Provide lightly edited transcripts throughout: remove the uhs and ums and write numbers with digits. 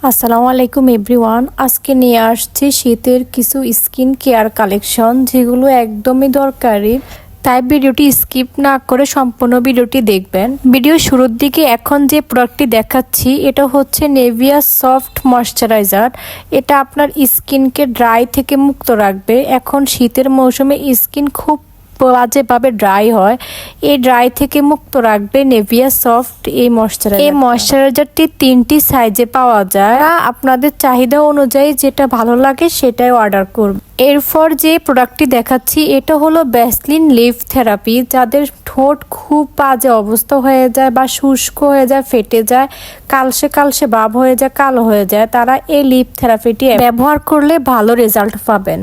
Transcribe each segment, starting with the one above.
আসসালামু আলাইকুম এভরিওয়ান। আজকে নিয়ে আসছি শীতের কিছু স্কিন কেয়ার কালেকশন, যেগুলো একদমই দরকারি। তাই ভিডিওটি স্কিপ না করে সম্পূর্ণ ভিডিওটি দেখবেন। ভিডিও শুরুর দিকে এখন যে প্রোডাক্টটি দেখাচ্ছি, এটা হচ্ছে নেভিয়া সফট ময়শ্চারাইজার। এটা আপনার স্কিনকে ড্রাই থেকে মুক্ত রাখবে। এখন শীতের মৌসুমে স্কিন খুব বাজেভাবে ড্রাই হয়, এই ড্রাই থেকে মুক্ত রাখবে নেভিয়া সফট এই ময়শ্চারাইজারটি 3টি সাইজে পাওয়া যায়। আপনাদের চাহিদা অনুযায়ী যেটা ভালো লাগে সেটাই অর্ডার করবে। এরপর যে প্রোডাক্টটি দেখাচ্ছি, এটা হলো ভ্যাসলিন লিপ থেরাপি। যাদের ঠোঁট খুব বাজে অবস্থা হয়ে যায় বা শুষ্ক হয়ে যায়, ফেটে যায়, কালসে কালসে ভাব হয়ে যায়, কালো হয়ে যায়, তারা এই লিপ থেরাপিটি ব্যবহার করলে ভালো রেজাল্ট পাবেন।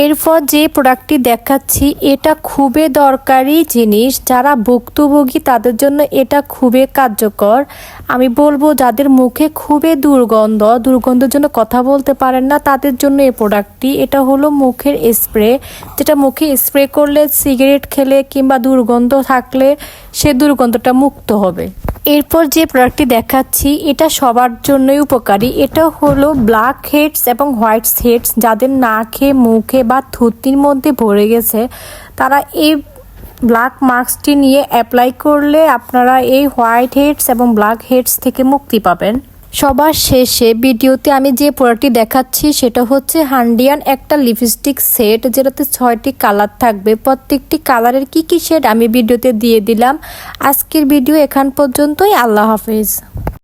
এরপর যে প্রোডাক্টটি দেখাচ্ছি, এটা খুবই দরকারি জিনিস। যারা ভুক্তভোগী তাদের জন্য এটা খুবই কার্যকর। আমি বলবো যাদের মুখে খুবই দুর্গন্ধের জন্য কথা বলতে পারেন না, তাদের জন্য এই প্রোডাক্টটি। এটা হলো মুখের স্প্রে, যেটা মুখে স্প্রে করলে সিগারেট খেলে কিংবা দুর্গন্ধ থাকলে সে দুর্গন্ধটা মুক্ত হবে। এরপর যে প্রোডাক্টটি দেখাচ্ছি, এটা সবার জন্যই উপকারী। এটা হলো ব্ল্যাক হেডস এবং হোয়াইট হেডস। যাদের নাকে, মুখে বা থুতনির মধ্যে ভরে গেছে, তারা এই ব্ল্যাক মাস্কটি নিয়ে অ্যাপ্লাই করলে আপনারা এই হোয়াইট হেডস এবং ব্ল্যাক হেডস থেকে মুক্তি পাবেন। সবার শেষে ভিডিওতে আমি যে প্রোডাক্টটি দেখাচ্ছি, সেটা হচ্ছে হান্ডিয়ান একটা লিপস্টিক সেট, যেটাতে 6টি কালার থাকবে। প্রত্যেকটি কালারের কি শেড আমি ভিডিওতে দিয়ে দিলাম। আজকের ভিডিও এখান পর্যন্তই। আল্লাহ হাফেজ।